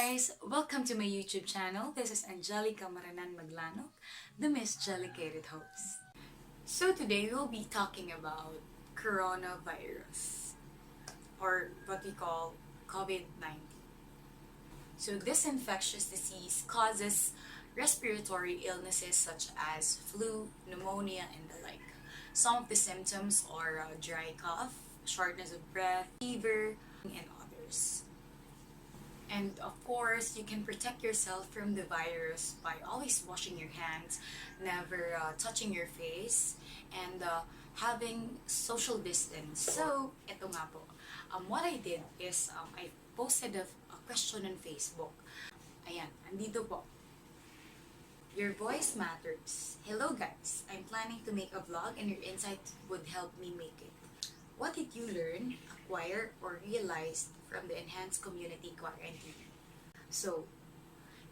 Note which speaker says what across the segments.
Speaker 1: guys! Welcome to my YouTube channel. This is Angelica.maranan Maglanok, the MissGelicatedHost. So today we'll be talking about coronavirus, or what we call COVID-19. So this infectious disease causes respiratory illnesses such as flu, pneumonia, and the like. Some of the symptoms are dry cough, shortness of breath, fever, and others. And of course, you can protect yourself from the virus by always washing your hands, never touching your face, and having social distance. So, ito nga po. What I did is I posted a question on Facebook. Ayan, andito po. Your voice matters. Hello guys, I'm planning to make a vlog and your insight would help me make it. What did you learn, acquire, or realize from the enhanced community quarantine? So,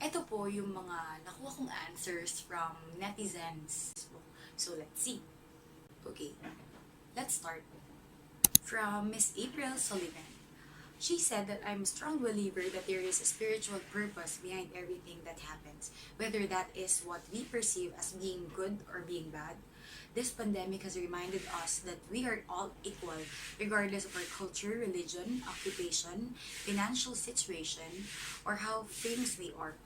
Speaker 1: eto po yung mga nakuha kong answers from Netizens. So, let's see. Okay, let's start. From Miss April Sullivan. She said that I'm a strong believer that there is a spiritual purpose behind everything that happens, whether that is what we perceive as being good or being bad. This pandemic has reminded us that we are all equal, regardless of our culture, religion, occupation, financial situation, or how famous we are.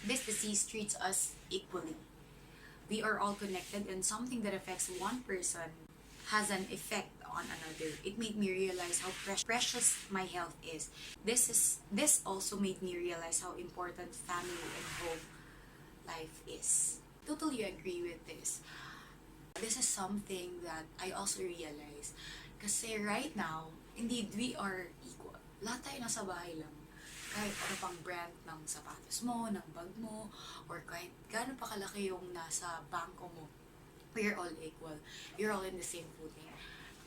Speaker 1: This disease treats us equally. We are all connected, and something that affects one person has an effect on another. It made me realize how precious my health is. This also made me realize how important family and home life is. Totally agree with this. This is something that I also realize. Kasi right now, indeed, we are equal. Lahat tayo nasa bahay lang. Kahit ano pang brand ng sapatos mo, ng bag mo, or kahit gaano pa kalaki yung nasa bangko mo. We're all equal. We're all in the same footing.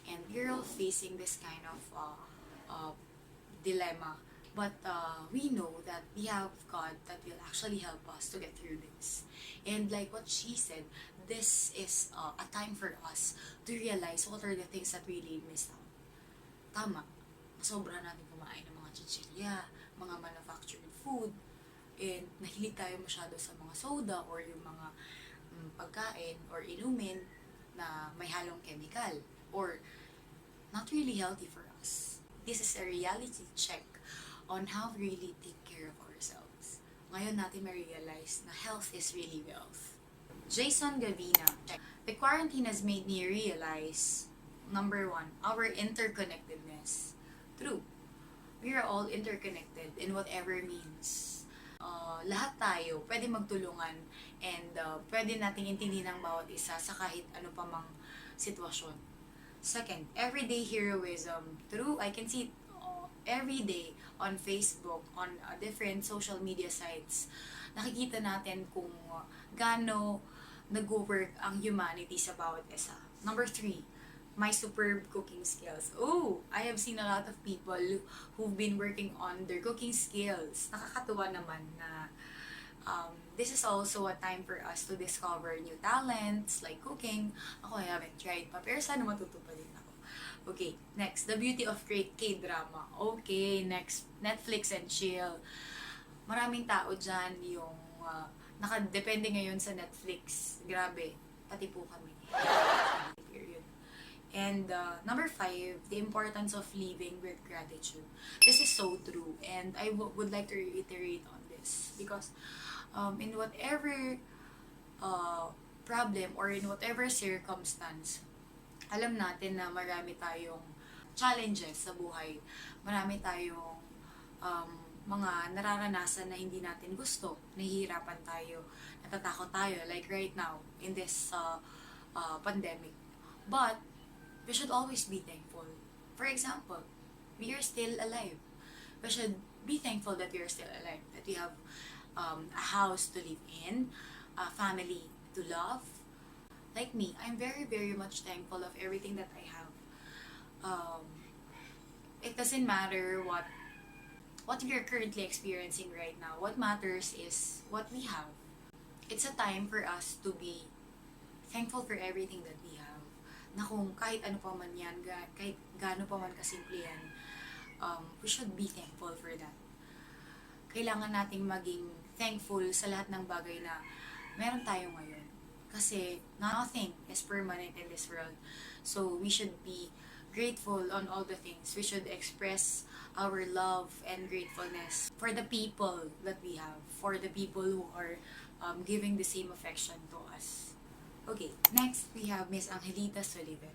Speaker 1: And we're all facing this kind of dilemma. But we know that we have God that will actually help us to get through this. And like what she said, this is a time for us to realize what are the things that we really missed out. Tama. Masobra natin kumain ng mga chichirya, mga manufactured food, and nahilig tayo masyado sa mga soda or yung mga pagkain or inumin na may halong chemical or not really healthy for us. This is a reality check on how we really take care of ourselves. Ngayon natin ma-realize na health is really wealth. Jason Gavina, the quarantine has made me realize, number one, our interconnectedness. True. We are all interconnected in whatever means. Lahat tayo pwede magtulungan and pwede nating intindihin ang bawat isa sa kahit ano pa mang sitwasyon. Second, everyday heroism. True, I can see it every day on Facebook, on different social media sites. Nakikita natin kung gaano nag-work ang humanity sa bawat isa. Number 3, my superb cooking skills. Oh, I have seen a lot of people who've been working on their cooking skills. Nakakatuwa naman na this is also a time for us to discover new talents like cooking. Ako, I haven't tried pa, pero sana matuto pa din ako. Okay, next, the beauty of K-drama. Okay, next, Netflix and chill. Maraming tao dyan yung nakadepende ngayon sa Netflix. Grabe, pati po kami. Period. And number 5, the importance of living with gratitude. This is so true, and I would like to reiterate on this because in whatever problem or in whatever circumstance, alam natin na marami tayong challenges sa buhay. Marami tayong mga nararanasan na hindi natin gusto. Nahihirapan tayo, natatakot tayo, like right now in this pandemic. But we should always be thankful. For example, we are still alive. We should be thankful that we are still alive, that we have a house to live in, a family to love. Like me, I'm very, very much thankful of everything that I have. It doesn't matter what we are currently experiencing right now. What matters is what we have. It's a time for us to be thankful for everything that we have. Na kung kahit ano pa man yan, kahit gaano pa man kasimple yan, we should be thankful for that. kailangan nating maging thankful sa lahat ng bagay na meron tayo ngayon. Kasi nothing is permanent in this world. So we should be grateful on all the things. We should express our love and gratefulness for the people that we have, for the people who are giving the same affection to us. Okay, next we have Miss Angelita Sullivan.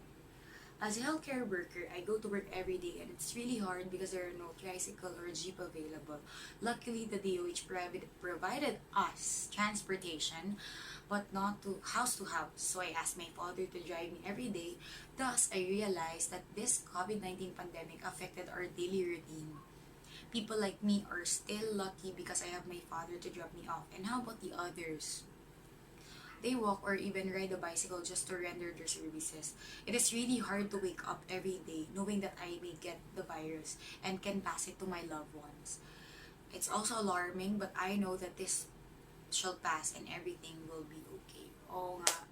Speaker 1: As a healthcare worker, I go to work every day and it's really hard because there are no tricycle or jeep available. Luckily, the DOH provided us transportation, but not to house, so I asked my father to drive me every day. Thus, I realized that this COVID-19 pandemic affected our daily routine. People like me are still lucky because I have my father to drop me off. And how about the others? They walk or even ride a bicycle just to render their services. It is really hard to wake up every day knowing that I may get the virus and can pass it to my loved ones. It's also alarming, but I know that this shall pass and everything will be okay. Oo nga.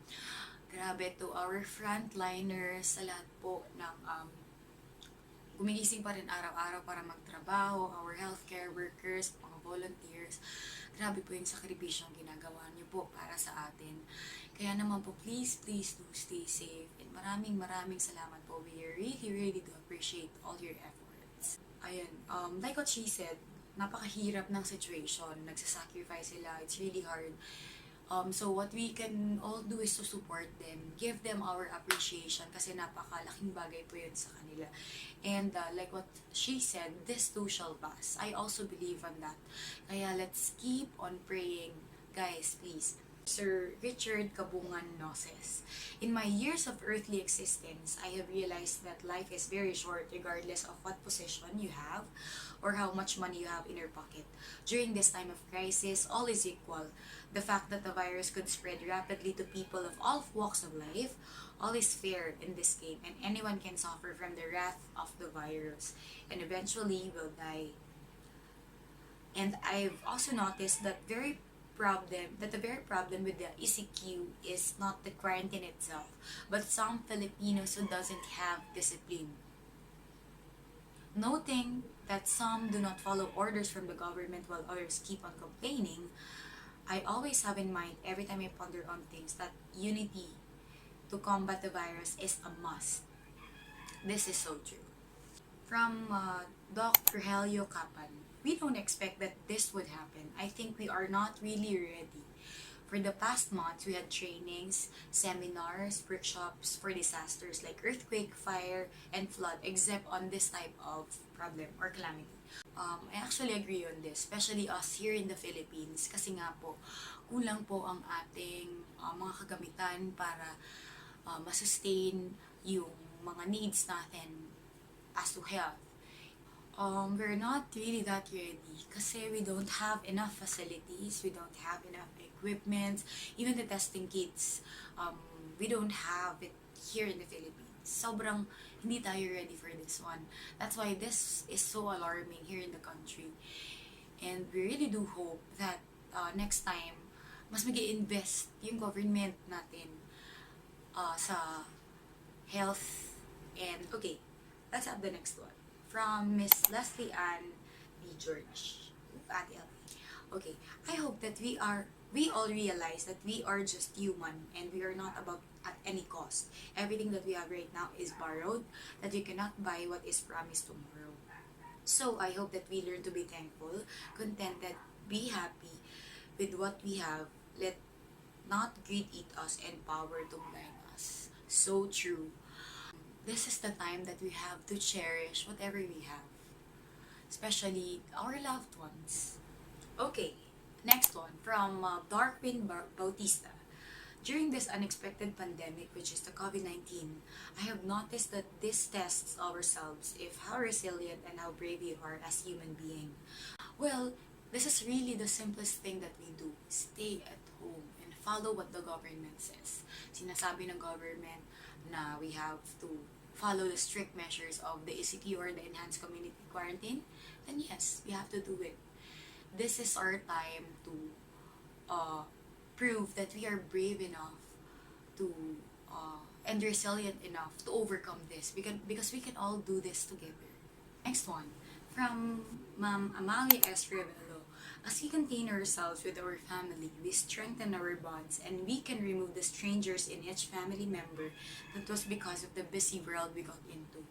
Speaker 1: Grabe, to our frontliners, sa lahat po ng gumigising pa rin araw-araw para magtrabaho, our healthcare workers, mga volunteers. Grabe po yung sakripisyong ginagawa niyo po para sa atin. Kaya naman po, please do stay safe. And maraming salamat po. We really do appreciate all your efforts. Ayun, like what she said, napakahirap ng situation. Nagsasacrifice sila. It's really hard. So what we can all do is to support them, give them our appreciation kasi napakalaking bagay po yun sa kanila. And like what she said, this too shall pass. I also believe on that. Kaya let's keep on praying. Guys, please. Sir Richard Kabungan Noses. In my years of earthly existence, I have realized that life is very short regardless of what position you have or how much money you have in your pocket. During this time of crisis, all is equal. The fact that the virus could spread rapidly to people of all walks of life, all is fair in this game, and anyone can suffer from the wrath of the virus and eventually will die. And I've also noticed that the very problem with the ECQ is not the quarantine itself, but some Filipinos who doesn't have discipline. Noting that some do not follow orders from the government while others keep on complaining, I always have in mind every time I ponder on things that unity to combat the virus is a must. This is so true. From Dr. Helio Kapan, we don't expect that this would happen. I think we are not really ready. For the past months, we had trainings, seminars, workshops for disasters like earthquake, fire, and flood, except on this type of problem or calamity. I actually agree on this, especially us here in the Philippines, kasi nga po, kulang po ang ating mga kagamitan para masustain yung mga needs natin as to health. We're not really that ready kasi we don't have enough facilities, we don't have enough equipment, even the testing kits, we don't have it here in the Philippines. Sobrang hindi tayo ready for this one. That's why this is so alarming here in the country. And we really do hope that next time, mas mag-i-invest yung government natin sa health. And okay, let's have the next one. From Miss Leslie Ann B. George. Ate Ellie. Okay, I hope that we all realize that we are just human and we are not about at any cost. Everything that we have right now is borrowed, that you cannot buy what is promised tomorrow. So I hope that we learn to be thankful, contented, be happy with what we have. Let not greed eat us and power to blind us. So true. This is the time that we have to cherish whatever we have, especially our loved ones. Okay, next one from Darwin Bautista. During this unexpected pandemic, which is the COVID-19, I have noticed that this tests ourselves if how resilient and how brave we are as human beings. Well, this is really the simplest thing that we do. Stay at home and follow what the government says. Sinasabi ng government na we have to follow the strict measures of the ECQ or the Enhanced Community Quarantine, then yes, we have to do it. This is our time to prove that we are brave enough to and resilient enough to overcome this because we can all do this together. Next one, from Ma'am Amalia S. Revelo. As we contain ourselves with our family, we strengthen our bonds and we can remove the strangers in each family member that was because of the busy world we got into.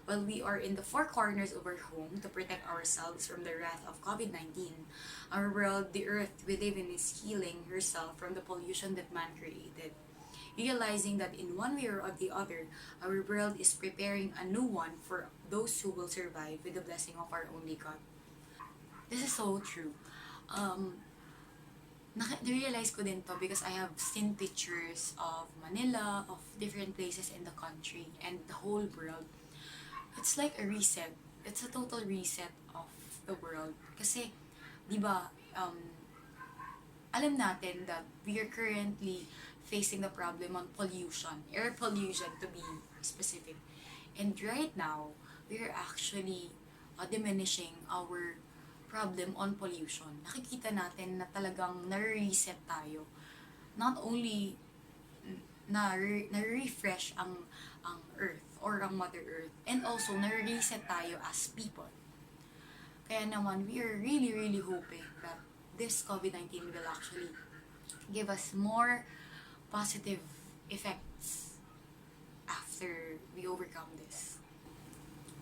Speaker 1: While we are in the four corners of our home to protect ourselves from the wrath of COVID-19, our world, the earth we live in, is healing herself from the pollution that man created. Realizing that in one way or the other, our world is preparing a new one for those who will survive with the blessing of our only God. This is so true. Um, Na-realize ko din to because I have seen pictures of Manila, of different places in the country, and the whole world. It's like a reset. It's a total reset of the world. Kasi, di ba, alam natin that we are currently facing the problem on pollution, air pollution to be specific. And right now, we are actually diminishing our problem on pollution. Nakikita natin na talagang nare-reset tayo. Not only na-refresh ang Earth or ang Mother Earth, and also na-reset tayo as people. Kaya naman, we are really, really hoping that this COVID-19 will actually give us more positive effects after we overcome this.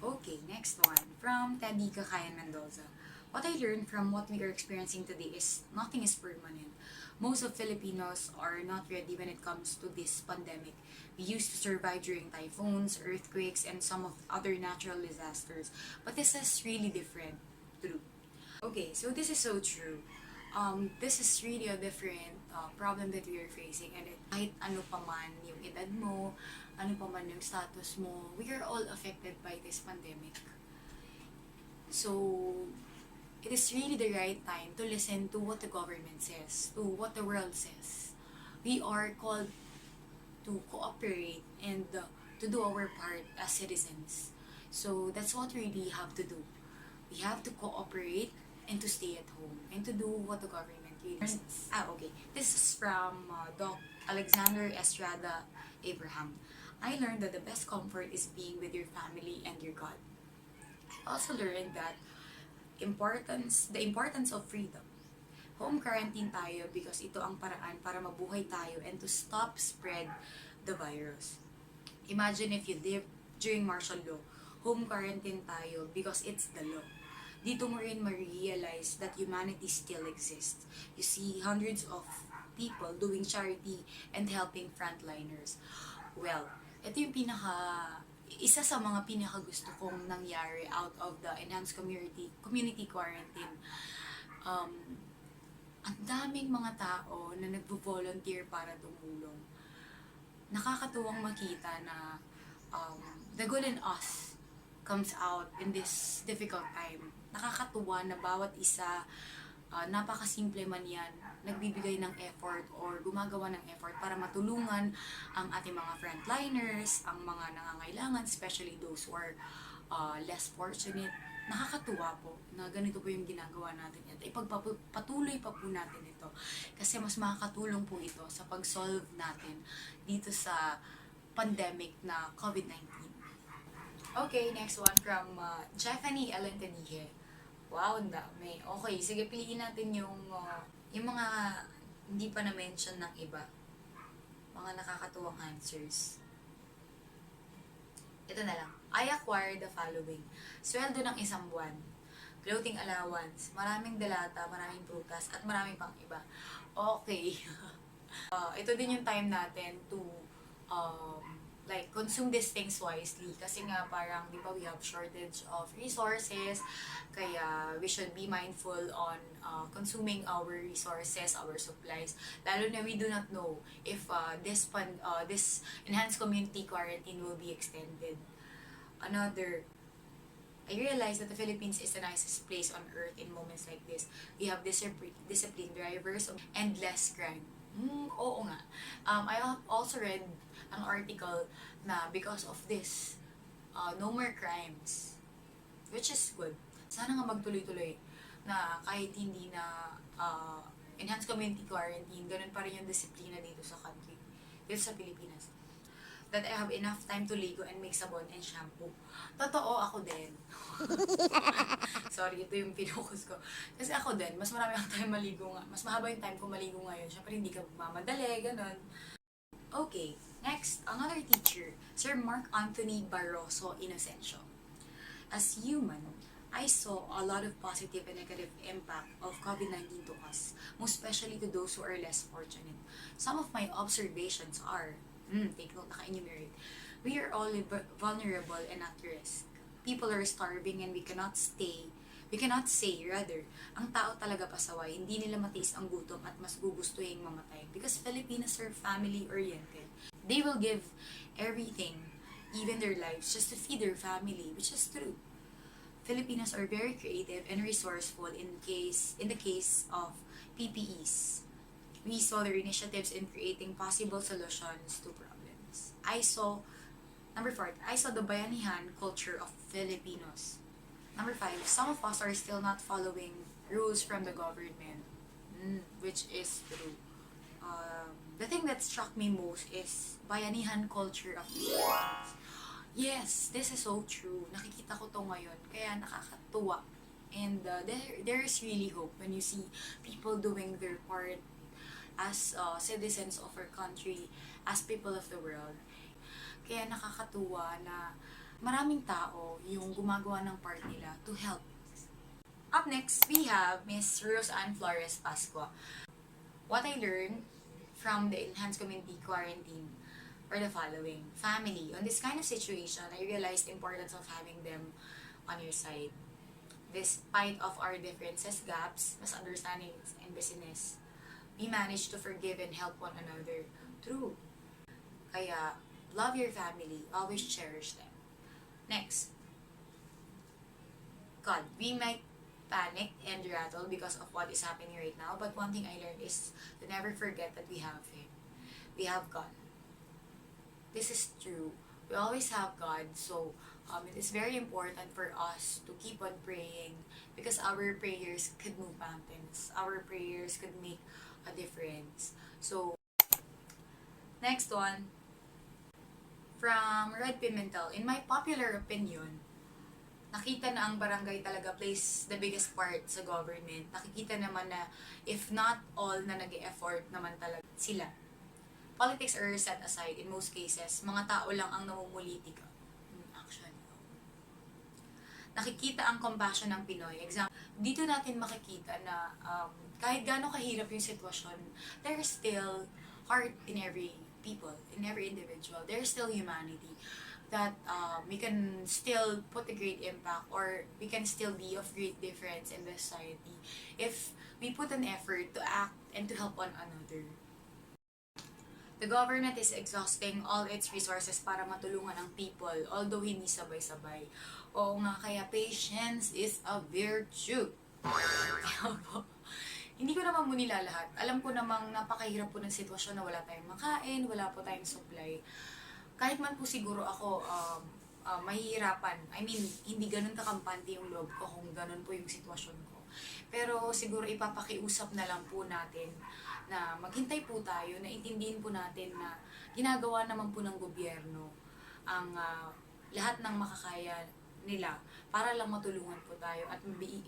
Speaker 1: Okay, next one. From Teddy Kakayan Mendoza. What I learned from what we are experiencing today is nothing is permanent. Most of Filipinos are not ready when it comes to this pandemic. We used to survive during typhoons, earthquakes, and some of other natural disasters. But this is really different. True. Okay, so this is so true. This is really a different problem that we are facing, and kahit ano pa man yung edad mo, ano pa man yung status mo, we are all affected by this pandemic. So, it is really the right time to listen to what the government says, to what the world says. We are called to cooperate and to do our part as citizens. So, that's what we really have to do. We have to cooperate and to stay at home and to do what the government really says. Okay. This is from Doc Alexander Estrada Abraham. I learned that the best comfort is being with your family and your God. I also learned that the importance of freedom. Home quarantine tayo because ito ang paraan para mabuhay tayo and to stop spread the virus. Imagine if you live during martial law, home quarantine tayo because it's the law. Dito mo rin ma-realize that humanity still exists. You see hundreds of people doing charity and helping frontliners. Well, ito yung isa sa mga pinaka-gusto kong nangyari out of the enhanced community quarantine. Ang daming mga tao na nagvo-volunteer para tumulong. Nakakatuwang makita na the good in us comes out in this difficult time. Nakakatuwa na bawat isa, napakasimple man yan, nagbibigay ng effort or gumagawa ng effort para matulungan ang ating mga frontliners, ang mga nangangailangan, especially those who are less fortunate. Nakakatuwa po na ganito po yung ginagawa natin at ipagpatuloy pa po natin ito kasi mas makakatulong po ito sa pag-solve natin dito sa pandemic na COVID-19. Okay, next one from Jeffany Ellen Tenihe. Wow, ang dami. Okay, sige, piliin natin yung mga hindi pa na-mention ng iba. Mga nakakatuwang answers. Ito na lang. I acquired the following. Sweldo ng isang buwan. Clothing allowance. Maraming delata, maraming prutas, at maraming pang iba. Okay. Ito din yung time natin to consume these things wisely kasi nga parang di ba we have shortage of resources, kaya we should be mindful on consuming our resources, our supplies, lalo na we do not know if this enhanced community quarantine will be extended. I realize that the Philippines is the nicest place on earth in moments like this. We have disciplined drivers and less crime. Oo nga. I also read an article na because of this, no more crimes. Which is good. Sana nga magtuloy-tuloy na kahit hindi na enhanced community quarantine, ganun pa rin yung disiplina dito sa country, dito sa Pilipinas. That I have enough time to ligo and make sabon and shampoo. Totoo, ako din. Sorry, ito yung pinocus ko. Kasi ako din, mas marami akong time maligo nga. Mas mahaba yung time ko maligo ngayon. Siyempre, hindi ka mamadali, ganun. Okay, next, another teacher, Sir Mark Anthony Barroso Inocencio. As human, I saw a lot of positive and negative impact of COVID-19 to us, most especially to those who are less fortunate. Some of my observations are, take note, naka-enumerate. We are all vulnerable and at risk. People are starving and we cannot say, rather, ang tao talaga pasaway, hindi nila matiis ang gutom at mas gugustuhin mamatay because Filipinos are family-oriented. They will give everything, even their lives, just to feed their family, which is true. Filipinos are very creative and resourceful in the case of PPEs. We saw their initiatives in creating possible solutions to problems. Number 4, I saw the bayanihan culture of Filipinos. Number 5, some of us are still not following rules from the government, which is true. The thing that struck me most is bayanihan culture of Filipinos. Yes, this is so true. Nakikita ko to ngayon, kaya nakakatuwa. And there is really hope when you see people doing their part as citizens of our country, as people of the world. Kaya nakakatuwa na maraming tao yung gumagawa ng part nila to help. Up next, we have Miss Roseanne Flores Pascua. What I learned from the enhanced community quarantine are the following. Family. On this kind of situation, I realized the importance of having them on your side. Despite of our differences, gaps, misunderstandings, and busyness, we managed to forgive and help one another. True. Kaya, love your family. Always cherish them. Next. God, we might panic and rattle because of what is happening right now, but one thing I learned is to never forget that we have Him. We have God. This is true. We always have God, so it is very important for us to keep on praying because our prayers could move mountains. Our prayers could make a difference. So, next one, from Red Pimentel. In my popular opinion, nakita na ang barangay talaga plays the biggest part sa government. Nakikita naman na if not all na nag-e-effort naman talaga sila. Politics are set aside in most cases. Mga tao lang ang namumulitika. Actually, nakikita ang compassion ng Pinoy. Example, dito natin makikita na kahit gaano kahirap yung sitwasyon, there is still heart in every people, in every individual. There is still humanity that we can still put a great impact or we can still be of great difference in the society if we put an effort to act and to help one another. The government is exhausting all its resources para matulungan ang people, although hindi sabay-sabay. Oo nga, kaya patience is a virtue. Hindi ko naman muna lahat. Alam ko namang napakahirap po ng sitwasyon na wala tayong makain, wala po tayong supply. Kahit man po siguro ako mahihirapan. I mean, hindi ganun kakampante yung loob ko kung ganun po yung sitwasyon ko. Pero siguro ipapakiusap na lang po natin na maghintay po tayo, na intindihin po natin na ginagawa naman po ng gobyerno ang lahat ng makakaya nila para lang matulungan po tayo at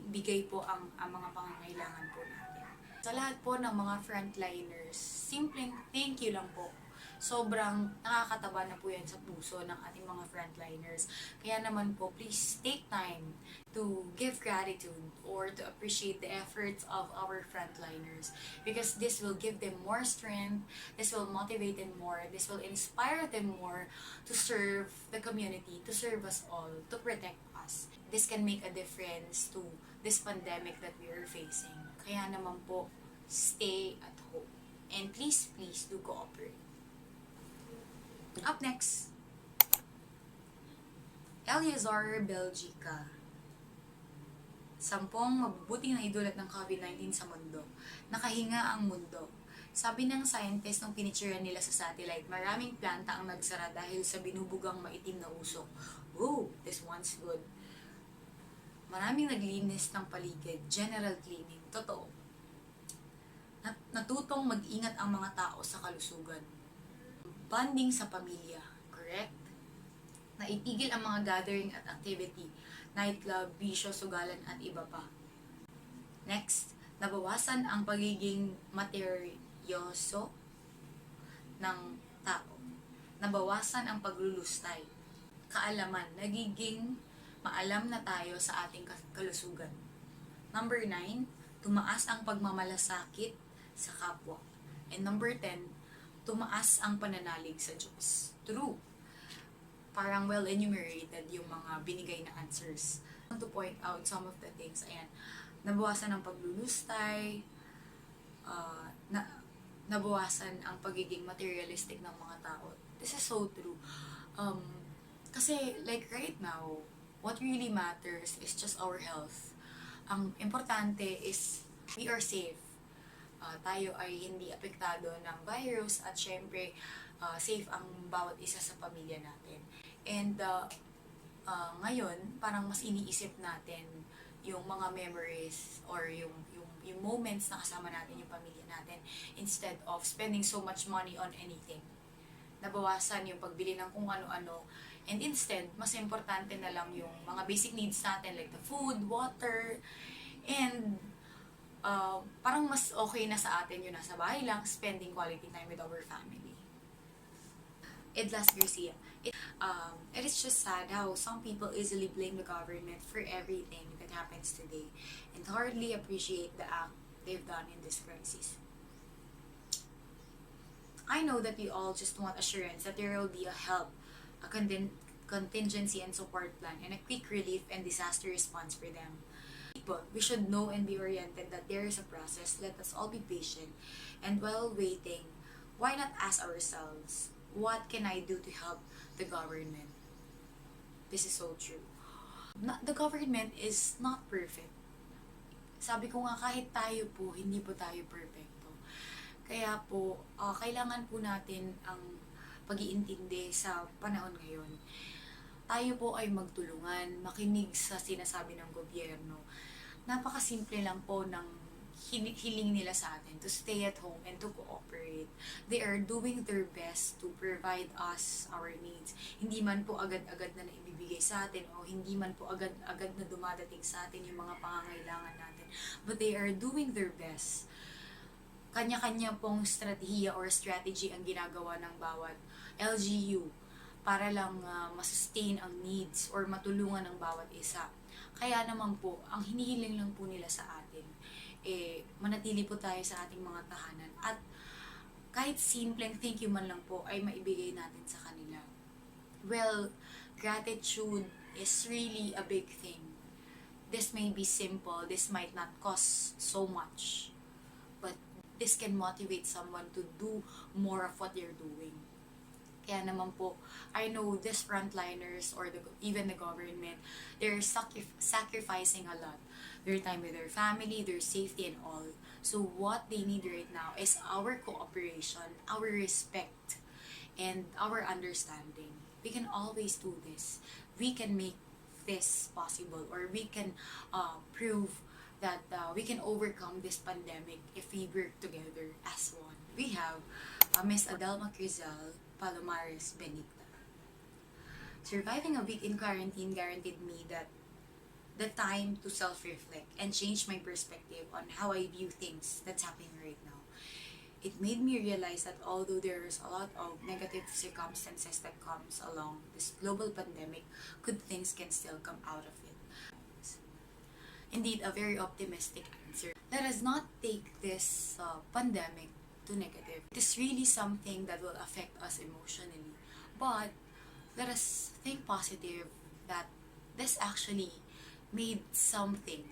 Speaker 1: bigay po ang mga pangangailangan po natin. Sa lahat po ng mga frontliners, simpleng thank you lang po. Sobrang nakakataba na po yan sa puso ng ating mga frontliners. Kaya naman po, please take time to give gratitude or to appreciate the efforts of our frontliners because this will give them more strength, this will motivate them more, this will inspire them more to serve the community, to serve us all, to protect us. This can make a difference to this pandemic that we are facing. Kaya naman po, stay at home. And please do cooperate. Up next, Eleazar Belgica. 10 mabubuting na idulat ng COVID-19 sa mundo. Nakahinga ang mundo. Sabi ng scientist nung pinitsura nila sa satellite, maraming planta ang nagsara dahil sa binubugang maitim na usok. Whoa, this one's good. Maraming naglinis ng paligid, general cleaning, totoo. Natutong mag-ingat ang mga tao sa kalusugan. Bonding sa pamilya, correct? Naipigil ang mga gathering at activity. nightclub, bisyo, sugalan at iba pa. Next, nabawasan ang pagiging materyoso ng tao. Nabawasan ang paglulustay. Kaalaman, nagiging maalam na tayo sa ating kalusugan. Number 9, tumaas ang pagmamalasakit sa kapwa. And number 10, tumaas ang pananalig sa Diyos. True. Parang well enumerated yung mga binigay na answers. I want to point out some of the things. Ayan, nabawasan ang paglulustay, nabawasan ang pagiging materialistic ng mga tao. This is so true. Kasi like right now, what really matters is just our health. Ang importante is we are safe. Tayo ay hindi apektado ng virus at syempre safe ang bawat isa sa pamilya natin. And ngayon, parang mas iniisip natin yung mga memories or yung moments na kasama natin yung pamilya natin instead of spending so much money on anything. Nabawasan yung pagbili ng kung ano-ano and instead, mas importante na lang yung mga basic needs natin like the food, water, and parang mas okay na sa atin yung nasa bahay lang, spending quality time with our family. Edlas Garcia. It is just sad how some people easily blame the government for everything that happens today and hardly appreciate the act they've done in this crisis. I know that we all just want assurance that there will be a help, a contingency and support plan, and a quick relief and disaster response for them. But we should know and be oriented that there is a process. Let us all be patient. And while waiting, why not ask ourselves, what can I do to help the government? This is so true. The government is not perfect. Sabi ko nga, kahit tayo po, hindi po tayo perfecto. Kaya po, kailangan po natin ang pag-iintindi sa panahon ngayon. Tayo po ay magtulungan, makinig sa sinasabi ng gobyerno. Napakasimple lang po ng hiling nila sa atin to stay at home and to cooperate. They are doing their best to provide us our needs. Hindi man po agad-agad na naibibigay sa atin o hindi man po agad-agad na dumadating sa atin yung mga pangangailangan natin. But they are doing their best. Kanya-kanya pong strategiya or strategy ang ginagawa ng bawat LGU para lang masustain ang needs or matulungan ng bawat isa. Kaya naman po, ang hinihiling lang po nila sa atin, manatili po tayo sa ating mga tahanan at kahit simpleng thank you man lang po ay maibigay natin sa kanila. Well, gratitude is really a big thing. This may be simple, this might not cost so much, but this can motivate someone to do more of what they're doing. Kaya naman po, I know these frontliners or even the government, they're sacrificing a lot. Their time with their family, their safety and all. So what they need right now is our cooperation, our respect, and our understanding. We can always do this. We can make this possible or we can prove that we can overcome this pandemic if we work together as one. We have Miss Adelma Crizal Palomares Benita. Surviving a week in quarantine guaranteed me that the time to self-reflect and change my perspective on how I view things that's happening right now. It made me realize that although there's a lot of negative circumstances that comes along this global pandemic, good things can still come out of it. Indeed, a very optimistic answer. Let us not take this pandemic to negative. It is really something that will affect us emotionally. But let us think positive that this actually made something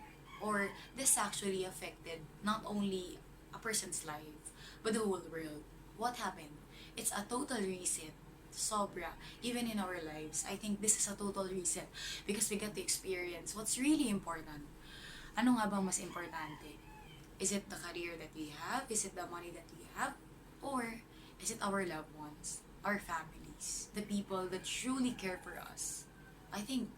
Speaker 1: or this actually affected not only a person's life but the whole world. What happened? It's a total reset. Sobra. Even in our lives, I think this is a total reset because we get to experience what's really important. Ano nga bang mas importante? Is it the career that we have? Is it the money that we have? Or is it our loved ones, our families, the people that truly care for us? I think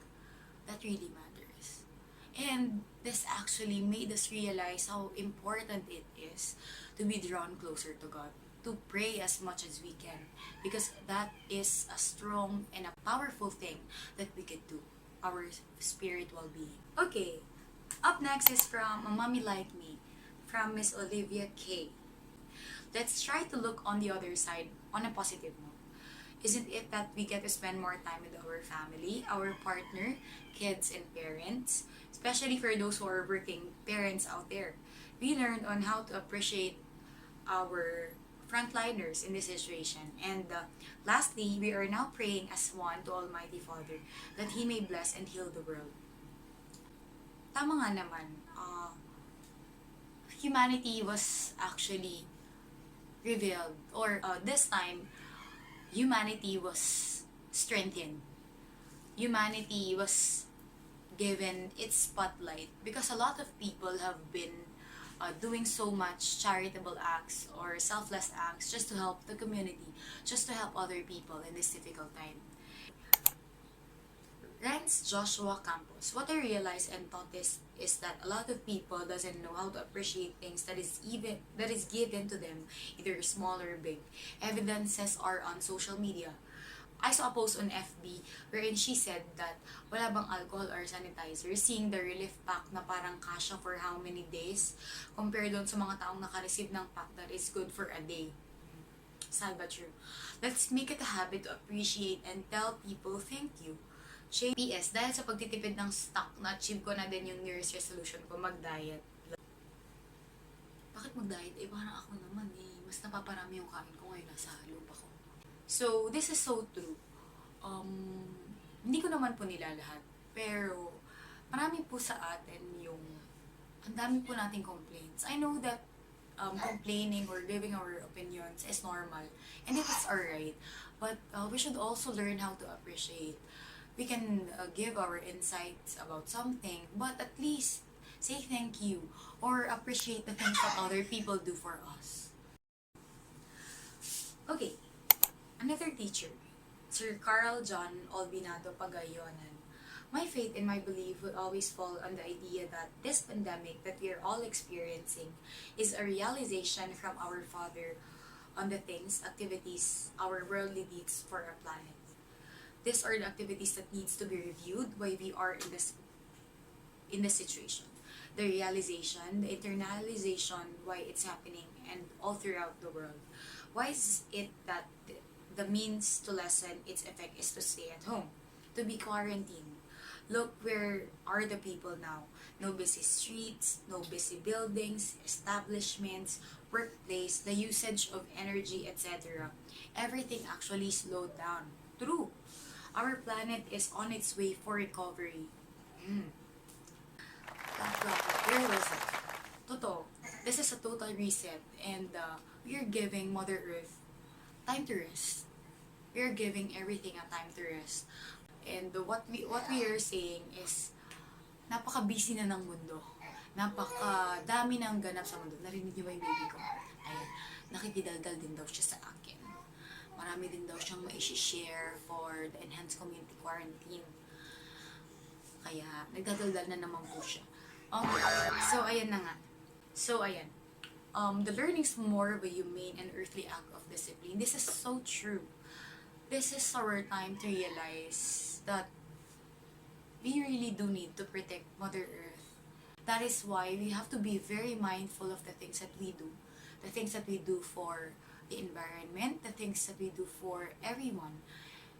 Speaker 1: that really matters. And this actually made us realize how important it is to be drawn closer to God, to pray as much as we can, because that is a strong and a powerful thing that we could do. our spiritual being. Okay, up next is from A Mommy Like Me, from Miss Olivia K. Let's try to look on the other side on a positive note. Isn't it that we get to spend more time with our family, our partner, kids, and parents? Especially for those who are working parents out there. We learned on how to appreciate our frontliners in this situation. And lastly, we are now praying as one to Almighty Father that He may bless and heal the world. Tama nga naman, humanity was actually revealed, or this time, humanity was strengthened. Humanity was given its spotlight because a lot of people have been doing so much charitable acts or selfless acts just to help the community, just to help other people in this difficult time. Rance Joshua Campos, what I realized and thought is that a lot of people doesn't know how to appreciate things that is given to them, either small or big. Evidences are on social media. I saw a post on FB wherein she said that wala bang alcohol or sanitizer, seeing the relief pack na parang kasha for how many days compared doon sa mga taong naka-receive ng pack that is good for a day. Sad but true. Let's make it a habit to appreciate and tell people thank you. PS, dahil sa pagtitipid ng stock, na-achieve ko na din yung New Year's resolution ko, mag-diet. Bakit mag-diet? Eh, parang ako naman eh. Mas napaparami yung kain ko ngayon nasa lupa ko. So, this is so true. Hindi ko naman po nila lahat. Pero, marami po sa atin yung ang dami po nating complaints. I know that complaining or giving our opinions is normal. And it is alright. But we should also learn how to appreciate. We can give our insights about something, but at least say thank you or appreciate the things that other people do for us. Okay, another teacher, Sir Carl John Albinado Pagayonan. My faith and my belief will always fall on the idea that this pandemic that we are all experiencing is a realization from our Father on the things, activities, our worldly deeds for our planet. These are the activities that needs to be reviewed while we are in this situation. The realization, the internalization, why it's happening, and all throughout the world. Why is it that the means to lessen its effect is to stay at home, to be quarantined? Look, where are the people now? No busy streets, no busy buildings, establishments, workplace, the usage of energy, etc. Everything actually slowed down. True. Our planet is on its way for recovery. Where was it? Totoo. This is a total reset, and we are giving Mother Earth time to rest. We are giving everything a time to rest. And what we are saying is, napaka-busy na ng mundo. Napaka-dami ng ganap sa mundo. Narinig niyo ba yung baby ko? Ayan. Nakikidaldal din daw siya sa akin. Marami din daw siyang ma-share for the enhanced community quarantine. Kaya, nagdadaldal na naman po siya. So, ayan na nga. So, ayan. The learning is more of a humane and earthly act of discipline. This is so true. This is our time to realize that we really do need to protect Mother Earth. That is why we have to be very mindful of the things that we do. The things that we do for the environment, the things that we do for everyone.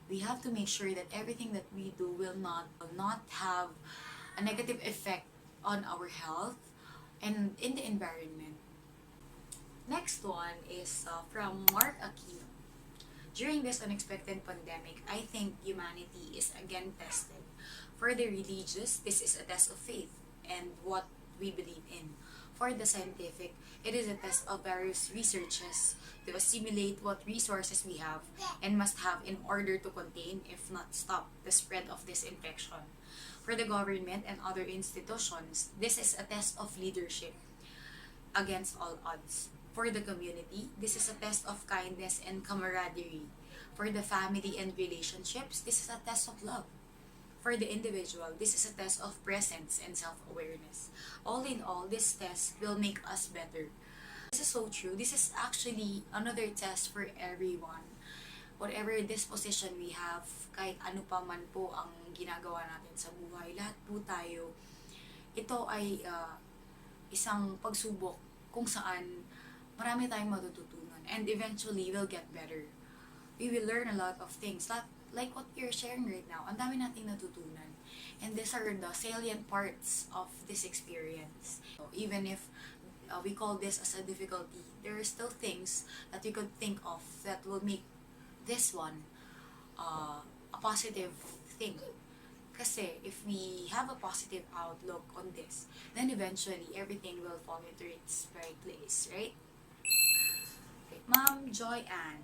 Speaker 1: We have to make sure that everything that we do will not have a negative effect on our health and in the environment. Next one is from Mark Aquino. During this unexpected pandemic, I think humanity is again tested. For the religious, this is a test of faith and what we believe in. For the scientific, it is a test of various researches to assimilate what resources we have and must have in order to contain, if not stop, the spread of this infection. For the government and other institutions, this is a test of leadership against all odds. For the community, this is a test of kindness and camaraderie. For the family and relationships, this is a test of love. For the individual, this is a test of presence and self-awareness. All in all, this test will make us better. This is so true. This is actually another test for everyone. whatever disposition we have, kahit ano pa man po ang ginagawa natin sa buhay, lahat po tayo, ito ay isang pagsubok kung saan marami tayong matututunan. And eventually, we'll get better. We will learn a lot of things. Like what you're sharing right now, ang dami nating natutunan. And these are the salient parts of this experience. So, even if we call this as a difficulty, there are still things that you could think of that will make this one a positive thing. Kasi if we have a positive outlook on this, then eventually everything will fall into its right place, right? Okay. Ma'am Joy Ann.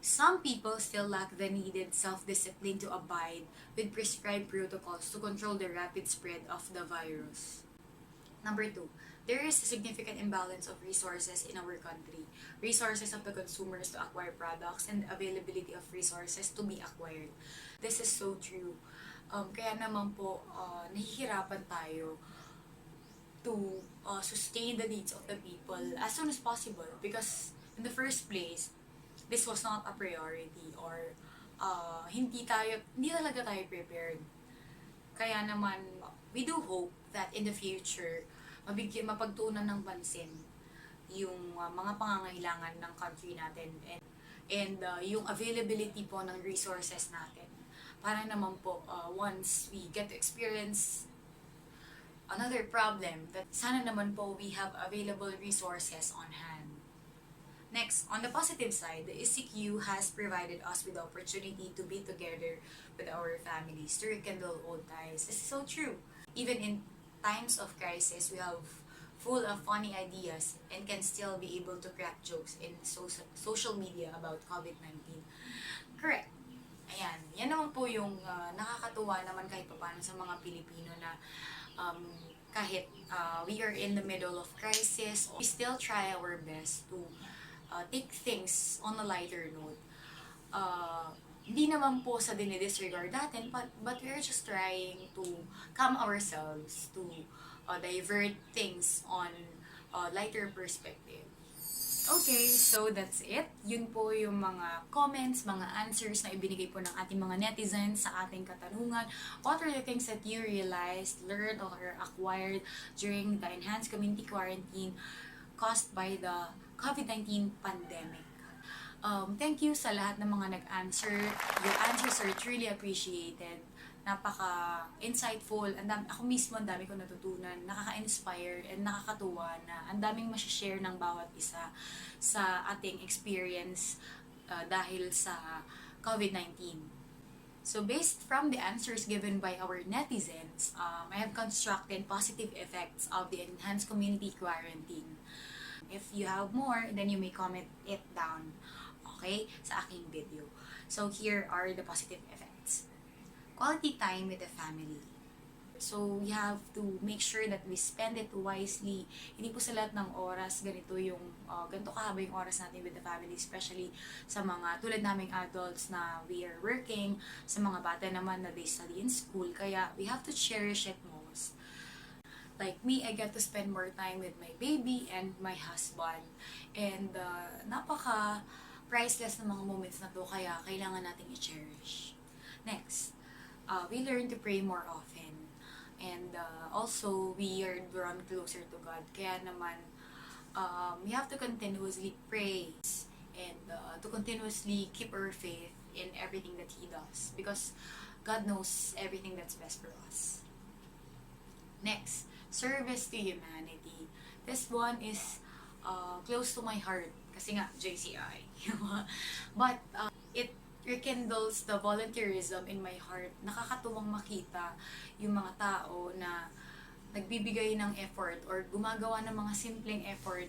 Speaker 1: Some people still lack the needed self-discipline to abide with prescribed protocols to control the rapid spread of the virus. Number 2, there is a significant imbalance of resources in our country. Resources of the consumers to acquire products and availability of resources to be acquired. This is so true. Kaya naman po, nahihirapan tayo to sustain the needs of the people as soon as possible, because in the first place, this was not a priority, or hindi talaga tayo prepared. Kaya naman, we do hope that in the future, mapagtuunan ng pansin yung mga pangangailangan ng country natin, and yung availability po ng resources natin. Para naman po, once we get to experience another problem, that sana naman po we have available resources on hand. Next, on the positive side, the eLyu has provided us with the opportunity to be together with our families, to rekindle old ties. This is so true. Even in times of crisis, we have full of funny ideas and can still be able to crack jokes in social media about COVID-19. Correct. Ayan, yan naman po yung nakakatuwa naman kahit paano sa mga Pilipino na kahit we are in the middle of crisis, we still try our best to take things on a lighter note. Hindi naman po sa dinidisregard natin, but we're just trying to calm ourselves, to divert things on a lighter perspective. Okay, so that's it. Yun po yung mga comments, mga answers na ibinigay po ng ating mga netizens sa ating katanungan. What are the things that you realized, learned, or acquired during the enhanced community quarantine caused by the COVID-19 pandemic? Thank you sa lahat ng mga nag-answer. Your answers are truly appreciated. Napaka-insightful. Ako mismo, ang dami ko natutunan. Nakaka-inspire and nakakatuwa na ang daming masishare ng bawat isa sa ating experience dahil sa COVID-19. So based from the answers given by our netizens, I have constructed positive effects of the enhanced community quarantine. If you have more, then you may comment it down, okay, sa aking video. So here are the positive effects. Quality time with the family. So we have to make sure that we spend it wisely. Hindi po sa lahat ng oras ganito kahaba yung oras natin with the family, especially sa mga tulad naming adults na we are working, sa mga bata naman na they study in school. Kaya we have to cherish it most. Like me, I get to spend more time with my baby and my husband. And napaka-priceless na mga moments na to, kaya kailangan nating i-cherish. Next, we learn to pray more often. And also, we are drawn closer to God. Kaya naman, we have to continuously pray and to continuously keep our faith in everything that He does. Because God knows everything that's best for us. Next, service to humanity. This one is close to my heart. Kasi nga, JCI. But it rekindles the volunteerism in my heart. Nakakatuwang makita yung mga tao na nagbibigay ng effort or gumagawa ng mga simpleng effort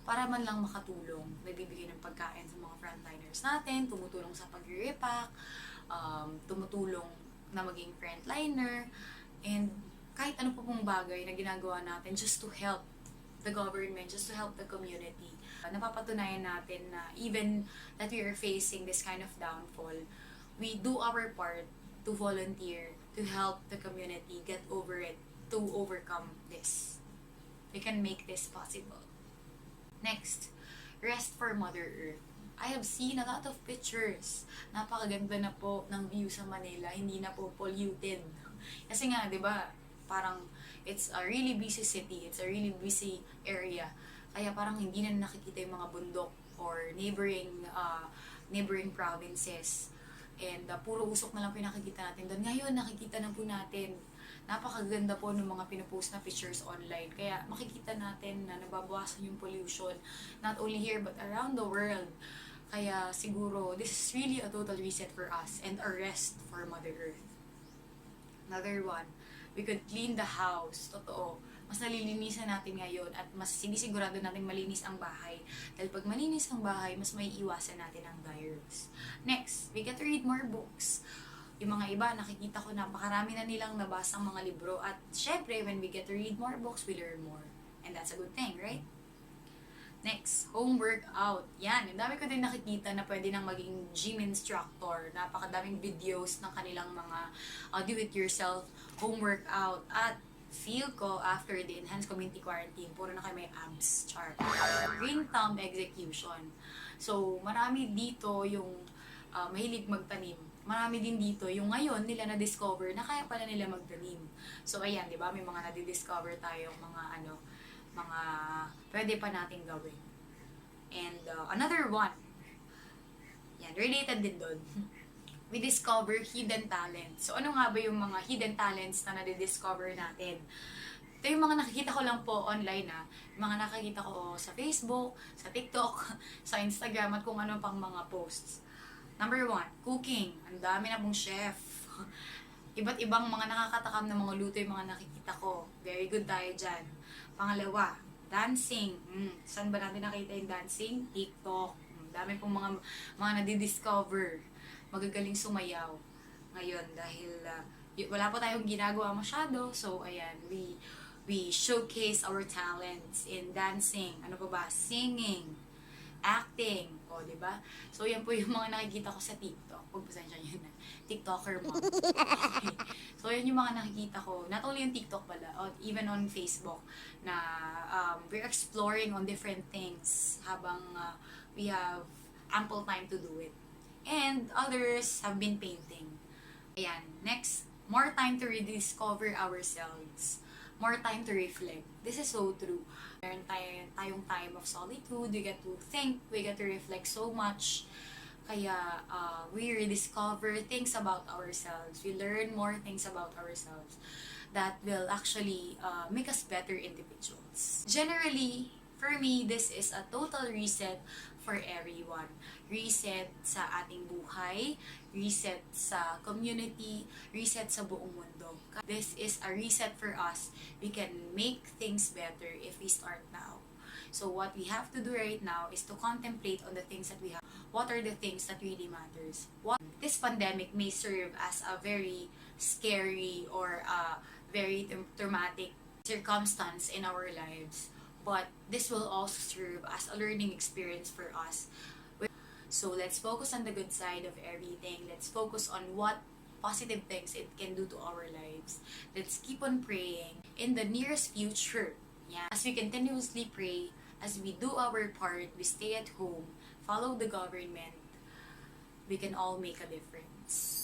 Speaker 1: para man lang makatulong. Nagbibigay ng pagkain sa mga frontliners natin, tumutulong sa pag-repack, tumutulong na maging frontliner, and kahit ano pa pong bagay na ginagawa natin just to help the government, just to help the community. Napapatunayan natin na even that we are facing this kind of downfall, we do our part to volunteer, to help the community get over it, to overcome this. We can make this possible. Next, rest for Mother Earth. I have seen a lot of pictures. Napakaganda na po ng view sa Manila, hindi na po polluted. Kasi nga, di ba, parang it's a really busy city, it's a really busy area. Kaya parang hindi na nakikita yung mga bundok or neighboring provinces. And puro usok na lang po yung nakikita natin doon. Ngayon, nakikita na po natin. Napakaganda po ng mga pinupost na pictures online. Kaya makikita natin na nababawasan yung pollution. Not only here, but around the world. Kaya siguro, this is really a total reset for us and a rest for Mother Earth. Another one, we could clean the house. Totoo. Mas nalilinisan natin ngayon at mas sinisigurado natin malinis ang bahay. Dahil pag malinis ang bahay, mas may iwasan natin ang virus. Next, we get to read more books. Yung mga iba, nakikita ko napakarami na nilang nabasang mga libro. At syempre, when we get to read more books, we learn more. And that's a good thing, right? Next, home workout. Yan, ang dami ko din nakikita na pwede nang maging gym instructor. Napakadaming videos ng kanilang mga do-it-yourself home workout. At feel ko after the enhanced community quarantine, puro na kayo may abs, char. Green thumb execution. So, marami dito yung mahilig magtanim. Marami din dito yung ngayon nila na-discover na kaya pala nila magtanim. So, ayan, di ba? May mga nadidiscover tayong mga mga pwede pa nating gawin. And another one, yan, related din doon. We discover hidden talents. So, ano nga ba yung mga hidden talents na nadidiscover natin? Ito yung mga nakikita ko lang po online yung mga nakikita ko sa Facebook, sa TikTok, sa Instagram, at kung ano pang mga posts. Number 1, cooking. Ang dami na pong chef. Iba't ibang mga nakakatakam na mga luto yung mga nakikita ko. Very good tayo dyan. Pangalawa, dancing. Saan ba natin nakita yung dancing? TikTok. Dami pong mga nadidiscover. Magagaling sumayaw. Ngayon, dahil wala pa tayong ginagawa masyado. So, ayan, we showcase our talents in dancing. Ano pa ba? Singing. Acting. O, diba? So, yan po yung mga nakikita ko sa TikTok. Pagpasensya nyo na. TikToker mo. So, yan yung mga nakikita ko. Not only yung TikTok pala, even on Facebook, na we're exploring on different things habang we have ample time to do it. And others have been painting. Ayan. Next, more time to rediscover ourselves. More time to reflect. This is so true. Meron tayong time of solitude. We get to think. We get to reflect so much. Kaya we rediscover things about ourselves. We learn more things about ourselves that will actually make us better individuals. Generally, for me, this is a total reset for everyone. Reset sa ating buhay, reset sa community, reset sa buong mundo. This is a reset for us. We can make things better if we start now. So what we have to do right now is to contemplate on the things that we have. What are the things that really matters? This pandemic may serve as a very scary or very traumatic circumstance in our lives. But this will also serve as a learning experience for us. So let's focus on the good side of everything. Let's focus on what positive things it can do to our lives. Let's keep on praying in the nearest future. Yeah. As we continuously pray, as we do our part, we stay at home, follow the government, we can all make a difference.